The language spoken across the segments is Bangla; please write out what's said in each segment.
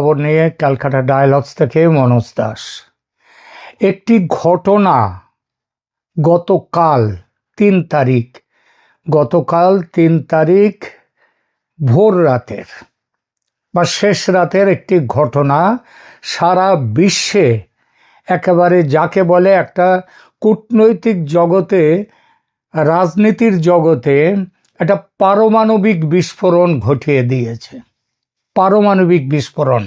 খবর নিয়ে ক্যালকাটা ডায়ালগস থেকে মনোজ দাস। একটি ঘটনা গতকাল 3 তারিখ ভোর রাতের বা শেষ রাতের একটি ঘটনা সারা বিশ্বে একেবারে যাকে বলে একটা কূটনৈতিক জগতে, রাজনীতির জগতে একটা পারমাণবিক বিস্ফোরণ ঘটিয়ে দিয়েছে। পারমাণবিক বিস্ফোরণ।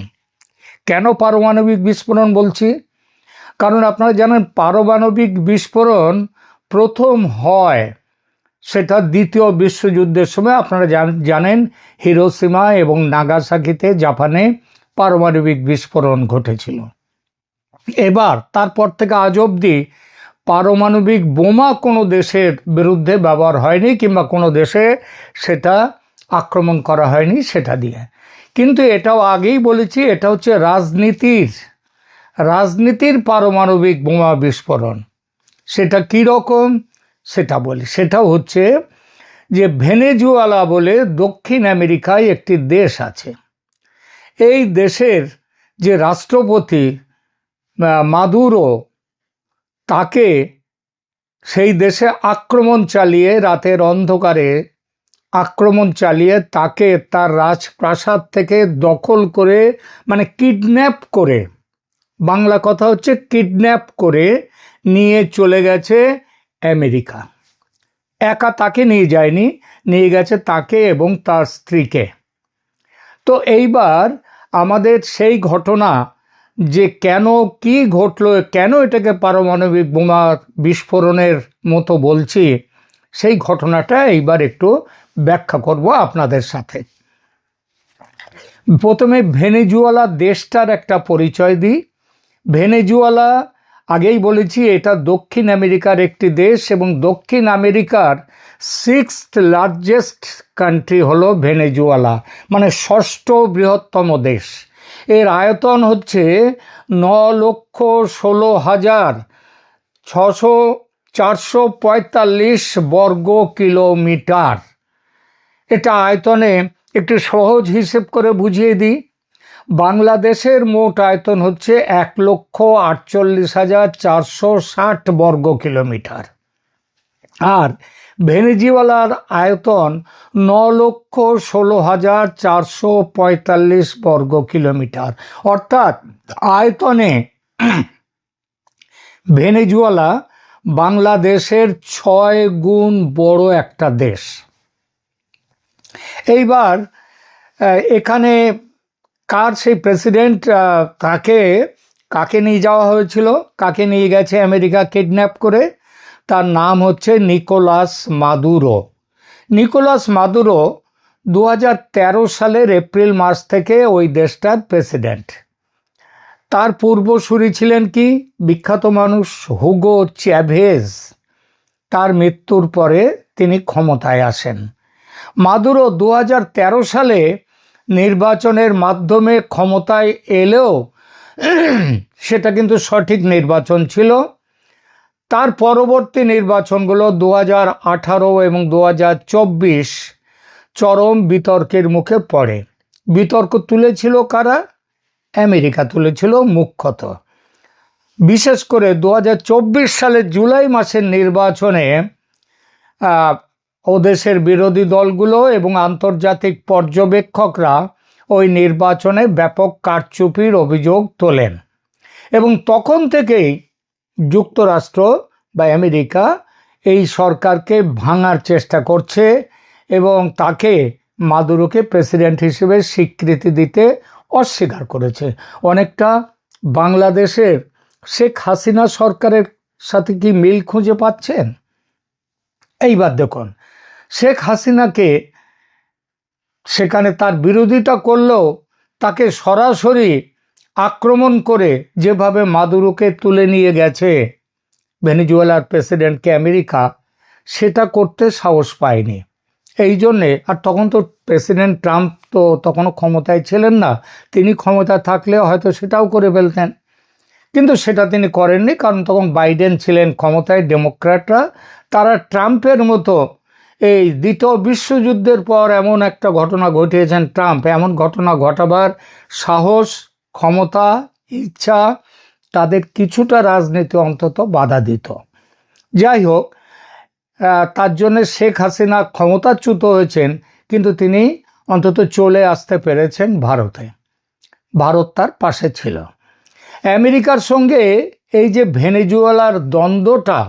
কেন পারমাণবিক বিস্ফোরণ বলছি? কারণ আপনারা জানেন পারমাণবিক বিস্ফোরণ প্রথম হয় সেটা দ্বিতীয় বিশ্বযুদ্ধের সময়। আপনারা জানেন হিরোশিমা এবং নাগাসাকিতে জাপানে পারমাণবিক বিস্ফোরণ ঘটেছিল। এবার তারপর থেকে আজ অবধি পারমাণবিক বোমা কোনো দেশের বিরুদ্ধে ব্যবহার হয়নি, কিংবা কোনো দেশে সেটা আক্রমণ করা হয়নি সেটা দিয়ে। কিন্তু এটাও আগেই বলেছি, এটা হচ্ছে রাজনীতির পারমাণবিক বোমা বিস্ফোরণ। সেটা কী রকম সেটা বলি। সেটা হচ্ছে যে ভেনেজুয়েলা বলে দক্ষিণ আমেরিকায় একটি দেশ আছে। এই দেশের যে রাষ্ট্রপতি মাদুরো, তাকে সেই দেশে আক্রমণ চালিয়ে, রাতের অন্ধকারে আক্রমণ চালিয়ে তাকে তার রাজপ্রাসাদ থেকে দখল করে, মানে কিডন্যাপ করে, বাংলা কথা হচ্ছে কিডন্যাপ করে নিয়ে চলে গেছে আমেরিকা। একা তাকে নিয়ে যায়নি, নিয়ে গেছে তাকে এবং তার স্ত্রীকে। তো এইবার আমাদের সেই ঘটনা যে কেন কি ঘটলো, কেন এটাকে পারমাণবিক বোমা বিস্ফোরণের মতো বলছি, সেই ঘটনাটা এইবার একটু ব্যাখ্যা করব আপনাদের সাথে। প্রথমে ভেনেজুয়েলা দেশটার একটা পরিচয় দিই। ভেনেজুয়েলা আগেই বলেছি এটা দক্ষিণ আমেরিকার একটি দেশ, এবং দক্ষিণ আমেরিকার 6th লার্জেস্ট কান্ট্রি হলো ভেনেজুয়েলা, মানে 6ষ্ঠ বৃহত্তম দেশ। এর আয়তন হচ্ছে 9,16,445 বর্গ কিলোমিটার। এটা আয়তনে একটু সহজ হিসেব করে বুঝিয়ে দিই। বাংলাদেশের মোট আয়তন হচ্ছে 1,48,460 বর্গ কিলোমিটার, আর ভেনেজুয়েলার আয়তন 9,16,445 বর্গ কিলোমিটার। অর্থাৎ আয়তনে ভেনেজুয়েলা বাংলাদেশের 6 গুণ বড় একটা দেশ। এইবার এখানে কার সেই প্রেসিডেন্ট, কাকে নিয়ে যাওয়া হয়েছিল, কাকে নিয়ে গেছে আমেরিকা কিডন্যাপ করে? তার নাম হচ্ছে নিকোলাস মাদুরো। নিকোলাস মাদুরো 2013 সালের এপ্রিল মাস থেকে ওই দেশটার প্রেসিডেন্ট। তার পূর্বসূরি ছিলেন কি বিখ্যাত মানুষ হুগো চ্যাভেজ। তার মৃত্যুর পরে তিনি ক্ষমতায় আসেন। মাদুরো 2013 সালে নির্বাচনের মাধ্যমে ক্ষমতায় এলেও সেটা কিন্তু সঠিক নির্বাচন ছিল। তার পরবর্তী নির্বাচনগুলো 2018 এবং 2024 চরম বিতর্কের মুখে পড়ে। বিতর্ক তুলেছিল কারা? আমেরিকা তুলেছিল মুখ্যত। বিশেষ করে 2024 সালের জুলাই মাসের নির্বাচনে ও দেশের বিরোধী দলগুলো এবং আন্তর্জাতিক পর্যবেক্ষকরা ওই নির্বাচনে ব্যাপক কারচুপির অভিযোগ তোলেন, এবং তখন থেকেই যুক্তরাষ্ট্র বা আমেরিকা এই সরকারকে ভাঙার চেষ্টা করছে এবং তাকে, মাদুরোকে প্রেসিডেন্ট হিসেবে স্বীকৃতি দিতে অস্বীকার করেছে। অনেকটা বাংলাদেশের শেখ হাসিনা সরকারের সাথে কি মিল খুঁজে পাচ্ছেন? এইবার দেখুন, শেখ হাসিনাকে সেখানে তার বিরোধিতা করলেও তাকে সরাসরি আক্রমণ করে যেভাবে মাদুরোকে তুলে নিয়ে গেছে ভেনেজুয়েলার প্রেসিডেন্টকে আমেরিকা, সেটা করতে সাহস পায়নি। এই জন্যে, আর তখন তো প্রেসিডেন্ট ট্রাম্প তো তখনও ক্ষমতায় ছিলেন না, তিনি ক্ষমতা থাকলে হয়তো সেটাও করে ফেলতেন, কিন্তু সেটা তিনি করেননি। কারণ তখন বাইডেন ছিলেন ক্ষমতায়, ডেমোক্র্যাটরা, তারা ট্রাম্পের মতো এই দ্বিতীয় বিশ্বযুদ্ধের পর এমন একটা ঘটনা ঘটিয়েছেন ট্রাম্প, এমন ঘটনা ঘটাবার সাহস, ক্ষমতা, ইচ্ছা তাদের কিছুটা রাজনীতি অন্তত বাধা দিত। যাই হোক, তার জন্য শেখ হাসিনা ক্ষমতাচ্যুত হয়েছেন, কিন্তু তিনি অন্তত চলে আসতে পেরেছেন ভারতে। ভারত তার পাশে ছিল। আমেরিকার সঙ্গে এই যে ভেনেজুয়েলার দ্বন্দ্বটা,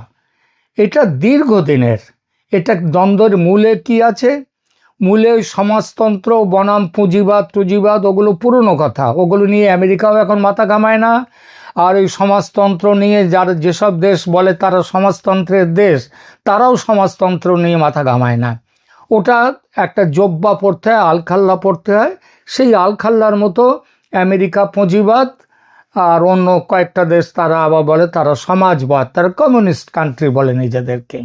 এটা দীর্ঘদিনের। এটা দ্বন্দ্বের মূলে কি আছে? মূলে ওই সমাজতন্ত্র বনাম পুঁজিবাদ ওগুলো পুরনো কথা, ওগুলো নিয়ে আমেরিকাও এখন মাথা ঘামায় না। আর ওই সমাজতন্ত্র নিয়ে যেসব দেশ বলে তারা সমাজতন্ত্রের দেশ, তারাও সমাজতন্ত্র নিয়ে মাথা ঘামায় না। ওটা একটা জব্বা পড়তে হয়, আলখাল্লা পড়তে হয়। সেই আলখাল্লার মতো আমেরিকা পুঁজিবাদ, আর অন্য কয়েকটা দেশ তারা আবার বলে তারা সমাজবাদ, তারা কমিউনিস্ট কান্ট্রি বলে নিজেদেরকে।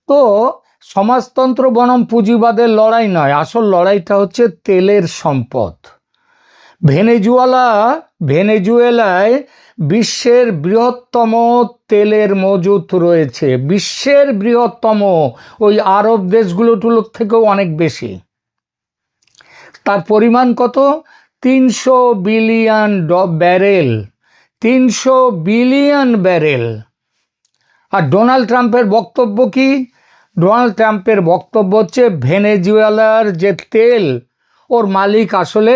তো সমাজতন্ত্র বনাম পুঁজিবাদের লড়াই নয়, আসল লড়াইটা হচ্ছে তেলের সম্পদ। ভেনেজুয়েলায় বিশ্বের বৃহত্তম তেলের মজুত রয়েছে, বিশ্বের বৃহত্তম, ওই আরব দেশগুলোর থেকেও অনেক বেশি। তার পরিমাণ কত? 300 বিলিয়ন ব্যারেল, 300 বিলিয়ন ব্যারেল। আর ডোনাল্ড ট্রাম্পের বক্তব্য কি? ডোনাল্ড ট্রাম্পের বক্তব্য হচ্ছে ভেনেজুয়েলার যে তেল, ওর মালিক আসলে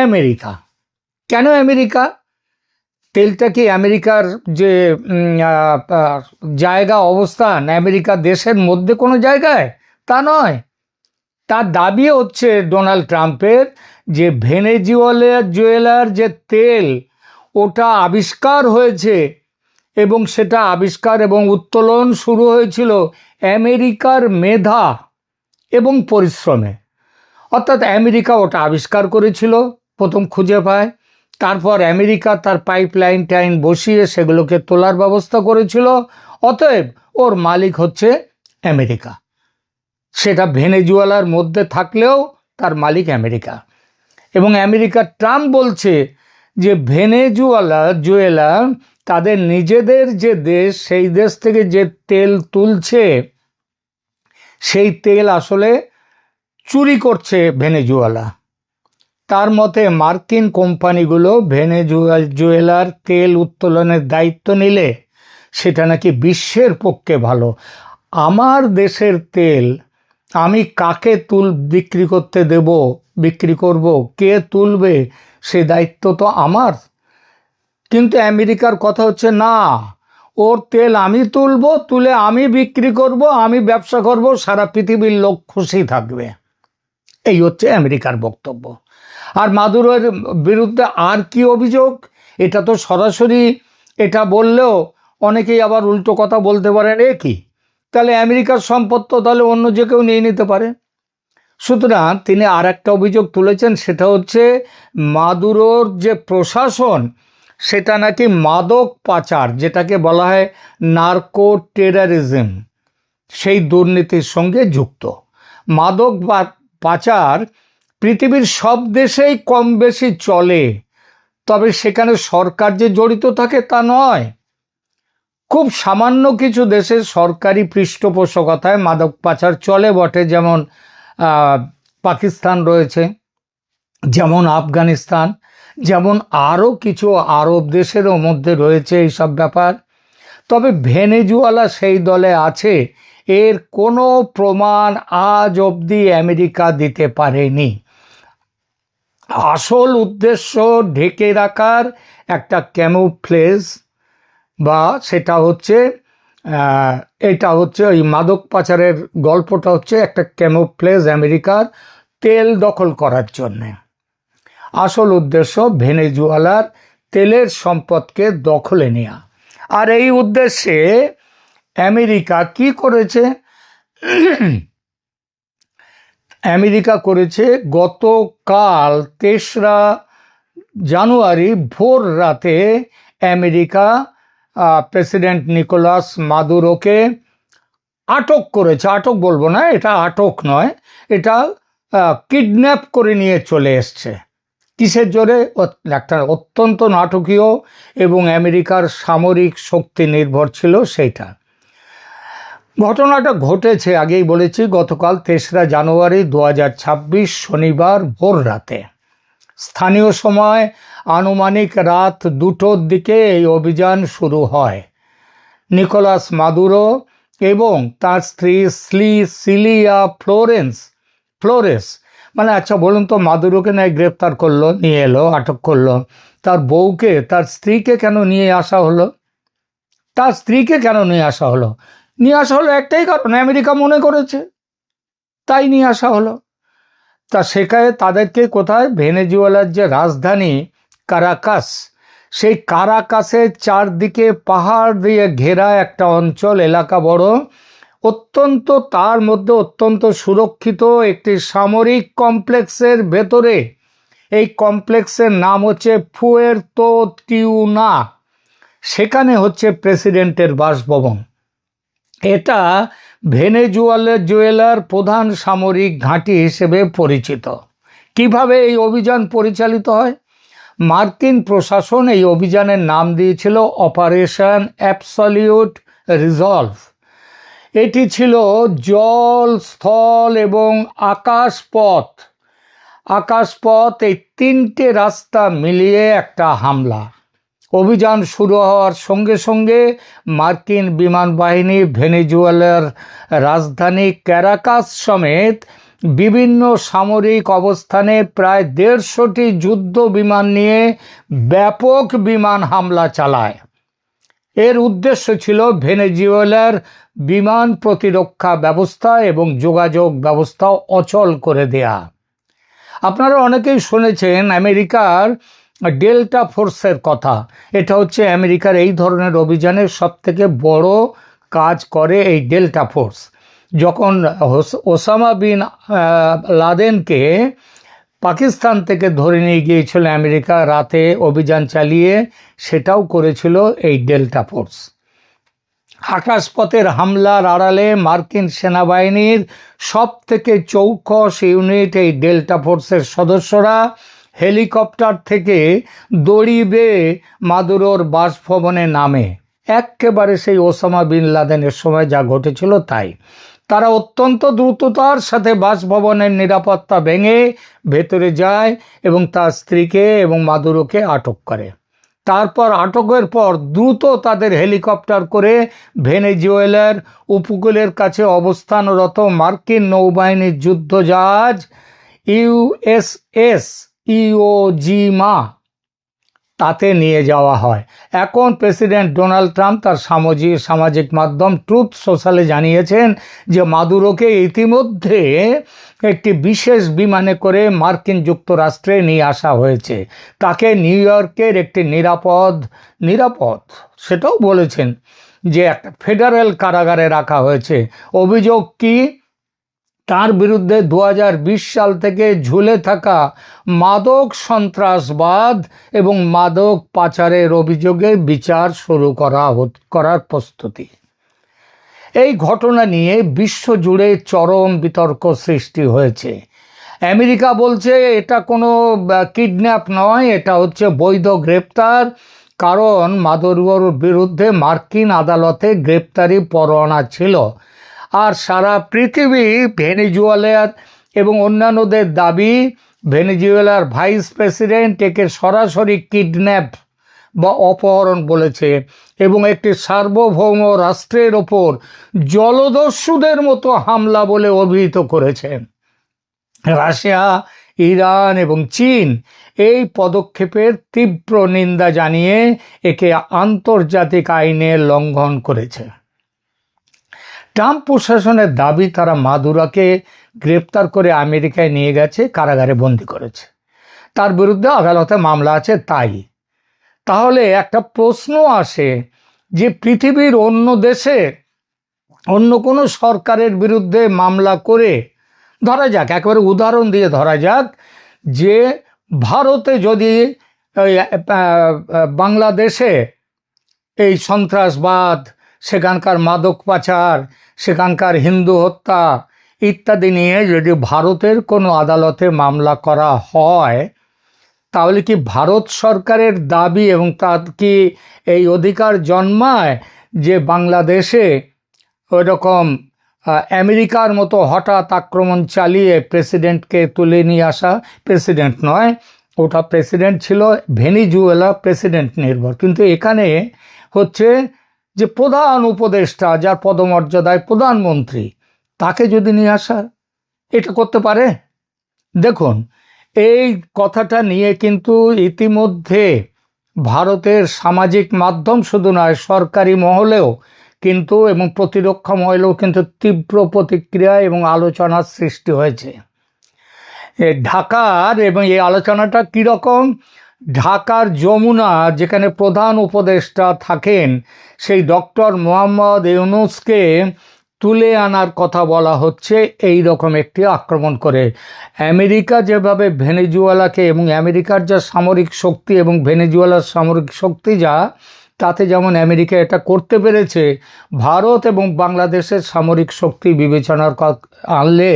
আমেরিকা। কেন আমেরিকা? তেলটা কি আমেরিকার যে জায়গা, অবস্থান, আমেরিকা দেশের মধ্যে কোনো জায়গায়? তা নয়। তার দাবি হচ্ছে ডোনাল্ড ট্রাম্পের যে ভেনেজুয়েলার যে তেল, ওটা আবিষ্কার হয়েছে, এবং সেটা আবিষ্কার এবং উত্তোলন শুরু হয়েছিল আমেরিকার মেধা এবং পরিশ্রমে। অর্থাৎ আমেরিকা ওটা আবিষ্কার করেছিল, প্রথম খুঁজে পায়, তারপর আমেরিকা তার পাইপলাইন বসিয়ে সেগুলোকে তোলার ব্যবস্থা করেছিল। অতএব ওর মালিক হচ্ছে আমেরিকা। সেটা ভেনেজুয়েলার মধ্যে থাকলেও তার মালিক আমেরিকা। এবং আমেরিকার ট্রাম্প বলছে যে ভেনেজুয়েলা তাদের নিজেদের যে দেশ, সেই দেশ থেকে যে তেল তুলছে, সেই তেল আসলে চুরি করছে ভেনেজুয়েলা। তার মতে মার্কিন কোম্পানিগুলো ভেনেজুয়েলার তেল উত্তোলনের দায়িত্ব নিলে সেটা নাকি বিশ্বের পক্ষে ভালো। আমার দেশের তেল আমি কাকে বিক্রি করব, কে তুলবে, সে দায়িত্ব তো আমার। কিন্তু আমেরিকার কথা হচ্ছে না, ওর তেল আমি তুলব, তুলে আমি বিক্রি করব, আমি ব্যবসা করব, সারা পৃথিবীর লোক খুশি থাকবে। এই হচ্ছে আমেরিকার বক্তব্য। আর মাদুরোর বিরুদ্ধে আর কি অভিযোগ? এটা তো সরাসরি, এটা বললেও অনেকেই আবার উল্টো কথা বলতে পারেন, কি তাহলে আমেরিকার সম্পদ তো তাহলে অন্য যে কেউ নিয়ে নিতে পারে। সুতরাং তিনি আর একটা অভিযোগ তুলেছেন, সেটা হচ্ছে মাদুরোর যে প্রশাসন, সেটা নাকি মাদক পাচার, যেটাকে বলা হয় নার্কো টেররিজম, সেই দুর্নীতির সঙ্গে যুক্ত। মাদক পাচার পৃথিবীর সব দেশেই কম বেশি চলে, তবে সেখানে সরকার যে জড়িত থাকে তা নয়। খুব সামান্য কিছু দেশে সরকারি পৃষ্ঠপোষকতায় মাদক পাচার চলে বটে, যেমন পাকিস্তান রয়েছে, যেমন আফগানিস্তান, যেমন আরও কিছু আরব দেশেরও মধ্যে রয়েছে এইসব ব্যাপার। তবে ভেনেজুয়েলা সেই দলে আছে, এর কোনো প্রমাণ আজ অবধি আমেরিকা দিতে পারেনি। আসল উদ্দেশ্য ঢেকে রাখার একটা ক্যামুফ্লেজ, বা সেটা হচ্ছে এটা হচ্ছে ওই মাদক পাচারের গল্পটা হচ্ছে একটা ক্যামুফ্লেজ আমেরিকার তেল দখল করার জন্যে। আসল উদ্দেশ্য ভেনেজুয়েলার তেলের সম্পদকে দখলে নেওয়া। আর এই উদ্দেশ্যে আমেরিকা কি করেছে? আমেরিকা করেছে, গতকাল 3রা জানুয়ারি ভোর রাতে আমেরিকা প্রেসিডেন্ট নিকোলাস মাদুরোকে আটক করেছে। আটক বলবো না, এটা আটক নয়, এটা কিডন্যাপ করে নিয়ে চলে এসছে। কিসের জোরে? একটা অত্যন্ত নাটকীয় এবং আমেরিকার সামরিক শক্তি নির্ভর ছিল সেইটা। ঘটনাটা ঘটেছে আগেই বলেছি গতকাল ৩রা জানুয়ারি ২০২৬ শনিবার ভোর রাতে। স্থানীয় সময় আনুমানিক রাত ২টোর দিকে এই অভিযান শুরু হয়। নিকোলাস মাদুরো এবং তার স্ত্রী সিলিয়া ফ্লোরেস, মানে আচ্ছা বলুন তো, মাদুরোকে নয় গ্রেপ্তার করলো, নিয়ে এলো, আটক করলো, তার বউকে, তার স্ত্রীকে কেন নিয়ে আসা হলো? তার স্ত্রীকে কেন নিয়ে আসা হলো? নিয়ে আসা হলো একটাই কারণ, আমেরিকা মনে করেছে, তাই নিয়ে আসা হলো। তা সেখানে তাদেরকে কোথায়? ভেনেজুয়েলার যে রাজধানী কারাকাস, সেই কারাকাসের চারদিকে পাহাড় দিয়ে ঘেরা একটা অঞ্চল, এলাকা বড়, অত্যন্ত, তার মধ্যে অত্যন্ত সুরক্ষিত একটি সামরিক কমপ্লেক্সের ভেতরে। এই কমপ্লেক্সের নাম হচ্ছে ফুয়ের্তো টিউনা। সেখানে হচ্ছে প্রেসিডেন্টের বাসভবন। এটা ভেনেজুয়েলার প্রধান সামরিক ঘাঁটি হিসেবে পরিচিত। কিভাবে এই অভিযান পরিচালিত হয়? মার্কিন প্রশাসন এই অভিযানের নাম দিয়েছিল অপারেশন অ্যাবসলিউট রিজলভ। এটি ছিল জল, স্থল এবং আকাশপথ এই তিনটে রাস্তা মিলিয়ে একটা হামলা। অভিযান শুরু হওয়ার সঙ্গে সঙ্গে মার্কিন বিমান বাহিনী ভেনেজুয়েলার রাজধানী ক্যারাকাস সমেত বিভিন্ন সামরিক অবস্থানে প্রায় ১৫০টি যুদ্ধ বিমান নিয়ে ব্যাপক বিমান হামলা চালায়। এর উদ্দেশ্য ছিল ভেনেজুয়েলার বিমান প্রতিরক্ষা ব্যবস্থা এবং যোগাযোগ ব্যবস্থা অচল করে দেয়া। আপনারা অনেকেই শুনেছেন আমেরিকার ডেল্টা ফোর্সের কথা। এটা হচ্ছে আমেরিকার এই ধরনের অভিযানের সবথেকে বড় কাজ করে এই ডেল্টা ফোর্স। যখন ওসামা বিন লাদেনকে পাকিস্তান থেকে ধরে নিয়ে গিয়েছিল আমেরিকা রাতে অভিযান চালিয়ে, সেটাও করেছিল এই ডেল্টা ফোর্স। আকাশপথের হামলার আড়ালে মার্কিন সেনাবাহিনীর সব থেকে চৌকস ইউনিট এই ডেল্টা ফোর্সের সদস্যরা হেলিকপ্টার থেকে দড়ি বেয়ে মাদুরোর বাসভবনে নামে। একেবারে সেই ওসামা বিন লাদেনের সময় যা ঘটেছিল তাই। তারা অত্যন্ত দ্রুততার সাথে বাসভবনের নিরাপত্তা ভেঙে ভেতরে যায় এবং তার স্ত্রীকে এবং মাদুরোকে আটক করে। তারপর আটকের পর দ্রুত তাদের হেলিকপ্টার করে ভেনেজুয়েলার উপকূলের কাছে অবস্থানরত মার্কিন নৌবাহিনীর যুদ্ধজাহাজ ইউএসএস ইওজিমা তাতে নিয়ে যাওয়া হয়। এখন প্রেসিডেন্ট ডোনাল্ড ট্রাম্প তার সামাজিক মাধ্যম ট্রুথ সোশ্যালে জানিয়েছেন যে মাদুরোকে ইতিমধ্যে একটি বিশেষ বিমানে করে মার্কিন যুক্তরাষ্ট্রে নিয়ে আসা হয়েছে। তাকে নিউ ইয়র্কের একটি নিরাপদ সেটাও বলেছেন যে একটা ফেডারেল কারাগারে রাখা হয়েছে। অভিযোগ কি? তার বিরুদ্ধে ২০২০ সাল থেকে ঝুলে থাকা মাদক সন্ত্রাসবাদ এবং মাদক পাচারের অভিযোগে বিচার শুরু করার প্রস্তুতি। এই ঘটনা নিয়ে বিশ্বজুড়ে চরম বিতর্ক সৃষ্টি হয়েছে। আমেরিকা বলছে এটা কোনো কিডন্যাপ নয়, এটা হচ্ছে বৈধ গ্রেপ্তার, কারণ মাদুরোর বিরুদ্ধে মার্কিন আদালতে গ্রেপ্তারি পরোয়ানা ছিল। আর সারা পৃথিবী ভেনেজুয়েলার এবং অন্যান্যদের দাবি ভেনেজুয়েলার ভাইস প্রেসিডেন্ট একে সরাসরি কিডন্যাপ বা অপহরণ বলেছে এবং একটি সার্বভৌম রাষ্ট্রের ওপর জলদস্যুদের মতো হামলা বলে অভিহিত করেছেন। রাশিয়া, ইরান এবং চীন এই পদক্ষেপের তীব্র নিন্দা জানিয়ে একে আন্তর্জাতিক আইনের লঙ্ঘন করেছে। ট্রাম্প প্রশাসনের দাবি তারা মাদুরোকে গ্রেপ্তার করে আমেরিকায় নিয়ে গেছে, কারাগারে বন্দি করেছে, তার বিরুদ্ধে আদালতে মামলা আছে। তাহলে একটা প্রশ্ন আসে যে পৃথিবীর অন্য দেশে অন্য কোনো সরকারের বিরুদ্ধে মামলা করে, ধরা যাক একেবারে উদাহরণ দিয়ে ধরা যাক যে ভারতে যদি বাংলাদেশে এই সন্ত্রাসবাদ, সেখানকার মাদক পাচার, সেখানকার হিন্দু হত্যা ইত্যাদি নিয়ে যদি ভারতের কোনো আদালতে মামলা করা হয়, তাহলে কি ভারত সরকারের দাবি এবং তার কি এই অধিকার জন্মায় যে বাংলাদেশে ওই রকম আমেরিকার মতো হঠাৎ আক্রমণ চালিয়ে প্রেসিডেন্টকে তুলে নিয়ে আসা, প্রেসিডেন্ট নয়, ওটা প্রেসিডেন্ট ছিল ভেনিজুয়েলা প্রেসিডেন্ট নির্ভর, কিন্তু এখানে হচ্ছে যে প্রধান উপদেষ্টা, যার পদমর্যাদায় প্রধানমন্ত্রী, তাকে যদি নিয়ে আসা, এটা করতে পারে? দেখুন, এই কথাটা নিয়ে কিন্তু ইতিমধ্যে ভারতের সামাজিক মাধ্যম শুধু নয়, সরকারি মহলেও কিন্তু এবং প্রতিরক্ষা মহলেও কিন্তু তীব্র প্রতিক্রিয়া এবং আলোচনার সৃষ্টি হয়েছে ঢাকার। এবং এই আলোচনাটা কীরকম? ঢাকার যমুনা, যেখানে প্রধান উপদেষ্টা থাকেন, সেই ডক্টর মোহাম্মদ ইউনূসকে তুলে আনার কথা বলা হচ্ছে এই রকম একটি আক্রমণ করে। আমেরিকা যেভাবে ভেনেজুয়েলাকে, এবং আমেরিকার যা সামরিক শক্তি এবং ভেনেজুয়েলার সামরিক শক্তি যা, তাতে যেমন আমেরিকা এটা করতে পেরেছে, ভারত এবং বাংলাদেশের সামরিক শক্তি বিবেচনার আনলে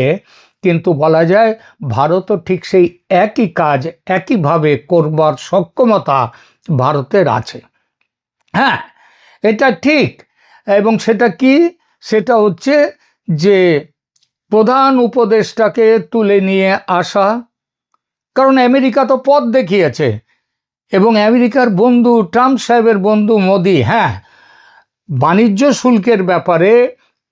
কিন্তু বলা যায় ভারতও ঠিক সেই একই কাজ একইভাবে করবার সক্ষমতা ভারতের আছে। হ্যাঁ, এটা ঠিক। এবং সেটা কি? সেটা হচ্ছে যে প্রধান উপদেষ্টাকে তুলে নিয়ে আসা, কারণ আমেরিকা তো পথ দেখিয়েছে। এবং আমেরিকার বন্ধু ট্রাম্প সাহেবের বন্ধু মোদি, হ্যাঁ, বাণিজ্য শুল্কের ব্যাপারে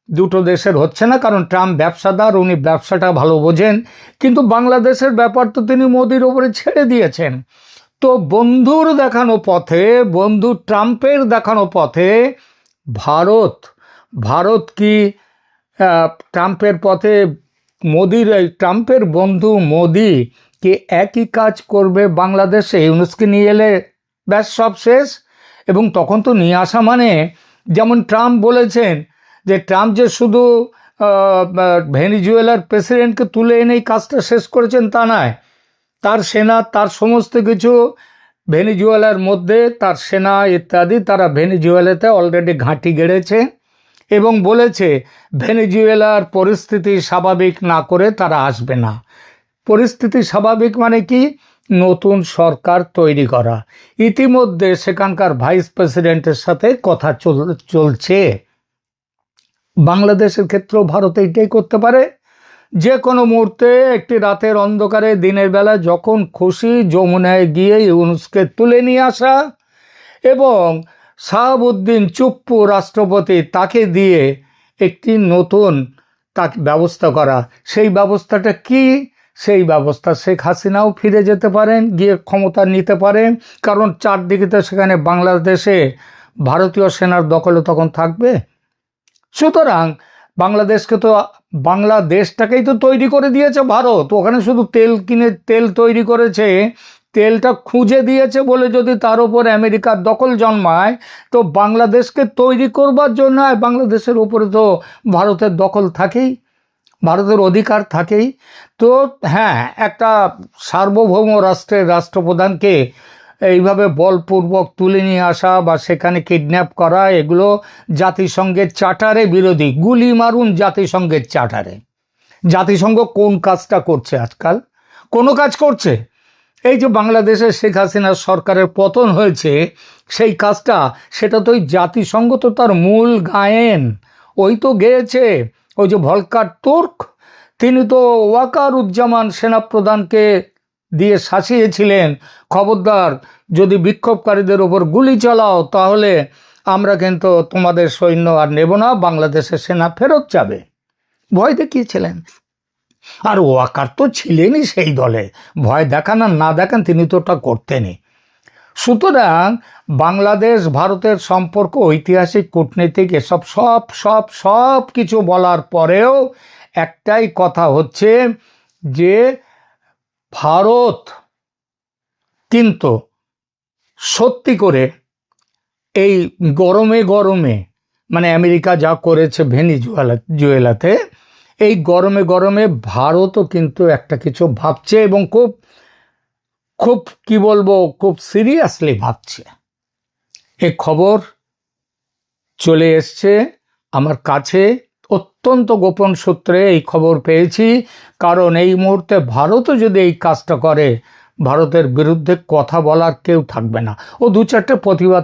দুটো দেশের হচ্ছে না, কারণ ট্রাম্প ব্যবসাদার, উনি ব্যবসাটা ভালো বোঝেন, কিন্তু বাংলাদেশের ব্যাপার তো তিনি মোদির ওপরে ছেড়ে দিয়েছেন। তো বন্ধুর দেখানো পথে, বন্ধু ট্রাম্পের দেখানো পথে ভারত কি ট্রাম্পের পথে ট্রাম্পের বন্ধু মোদি কি একই কাজ করবে বাংলাদেশে? ইউনূসকে নিয়ে এলে ব্যাস সব শেষ। এবং তখন তো নিয়ে আসা মানে, যেমন ট্রাম্প বলেছেন যে ট্রাম্প যে শুধু ভেনিজুয়েলার প্রেসিডেন্টকে তুলে এনেই কাজটা শেষ করেছেন তা নয়, তার সেনা, তার সমস্ত কিছু ভেনিজুয়েলার মধ্যে, তার সেনা ইত্যাদি, তারা ভেনিজুয়েলাতে অলরেডি ঘাঁটি গেড়েছে এবং বলেছে ভেনিজুয়েলার পরিস্থিতি স্বাভাবিক না করে তারা আসবে না। পরিস্থিতি স্বাভাবিক মানে কি? নতুন সরকার তৈরি করা। ইতিমধ্যে সেখানকার ভাইস প্রেসিডেন্টের সাথে কথা চলছে। বাংলাদেশের ক্ষেত্রেও ভারত এইটাই করতে পারে, যে কোনো মুহূর্তে একটি রাতের অন্ধকারে দিনের বেলা যখন খুশি যমুনায় গিয়ে ইউনূসকে তুলে নিয়ে আসা এবং শাহাবুদ্দিন চুপ্পু রাষ্ট্রপতি, তাকে দিয়ে একটি নতুন তাকে ব্যবস্থা করা। সেই ব্যবস্থাটা কি? সেই ব্যবস্থা শেখ হাসিনাও ফিরে যেতে পারেন, গিয়ে ক্ষমতা নিতে পারেন, কারণ চারদিকে তো সেখানে বাংলাদেশে ভারতীয় সেনার দখলে তখন থাকবে। সুতরাং বাংলাদেশটাকেই তো তৈরি করে দিয়েছে ভারত, ওখানে শুধু তেল কিনে তেল তৈরি করেছে, তেলটা খুঁজে দিয়েছে বলে যদি তার উপর আমেরিকার দখল জন্মায়, তো বাংলাদেশকে তৈরি করবার জন্য বাংলাদেশের উপরে তো ভারতের দখল থাকেই, ভারতের অধিকার থাকেই। তো হ্যাঁ, একটা সার্বভৌম রাষ্ট্রের রাষ্ট্রপ্রধানকে এইভাবে বলপূর্বক তুলে নিয়ে আসা বা সেখানে কিডন্যাপ করা, এগুলো জাতিসংঘের চার্টারে বিরোধী। গুলি মারুন জাতিসংঘের চার্টারে। জাতিসংঘ কোন কাজটা করছে আজকাল? কোনো কাজ করছে? এই যে বাংলাদেশে শেখ হাসিনার সরকারের পতন হয়েছে, সেই কাজটা, সেটা তো ওই জাতিসংঘ তো তার মূল গায়েন, ওই তো গেয়েছে। ওই যে ভলকার তুর্ক, তিনি তো ওয়াকারুজ্জামান সেনাপ্রধানকে দিয়ে শাসিয়েছিলেন, খবরদার যদি বিক্ষোভকারীদের ওপর গুলি চালাও তাহলে আমরা কিন্তু তোমাদের সৈন্য আর নেব না, বাংলাদেশের সেনা ফেরত যাবে, ভয় দেখিয়েছিলেন। আর ওয়াকার তো ছিলেনই সেই দলে, ভয় দেখান আর না দেখান তিনি তো ওটা করতেনই। সুতরাং বাংলাদেশ ভারতের সম্পর্ক, ঐতিহাসিক, কূটনীতিক, এসব সব কিছু বলার পরেও একটাই কথা হচ্ছে যে ভারত কিন্তু সত্যি করে এই গরমে মানে আমেরিকা যা করেছে ভেনিজুয়েলাতে, এই গরমে ভারতও কিন্তু একটা কিছু ভাবছে এবং খুব কি বলবো, খুব সিরিয়াসলি ভাবছে। এই খবর চলে এসছে আমার কাছে, অত্যন্ত গোপন সূত্রে এই খবর পেয়েছি, কারণ এই মুহূর্তে ভারতও যদি এই কাজটা করে, ভারতের বিরুদ্ধে কথা বলার কেউ থাকবে না। ও দু চারটে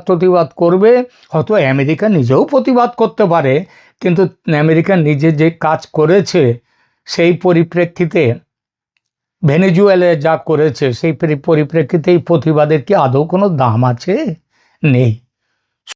প্রতিবাদ করবে, হয়তো আমেরিকা নিজেও প্রতিবাদ করতে পারে, কিন্তু আমেরিকা নিজে যে কাজ করেছে সেই পরিপ্রেক্ষিতে, ভেনেজুয়েলায় যা করেছে সেই পরিপ্রেক্ষিতে এই প্রতিবাদের কি আদৌ কোনো দাম আছে? নেই।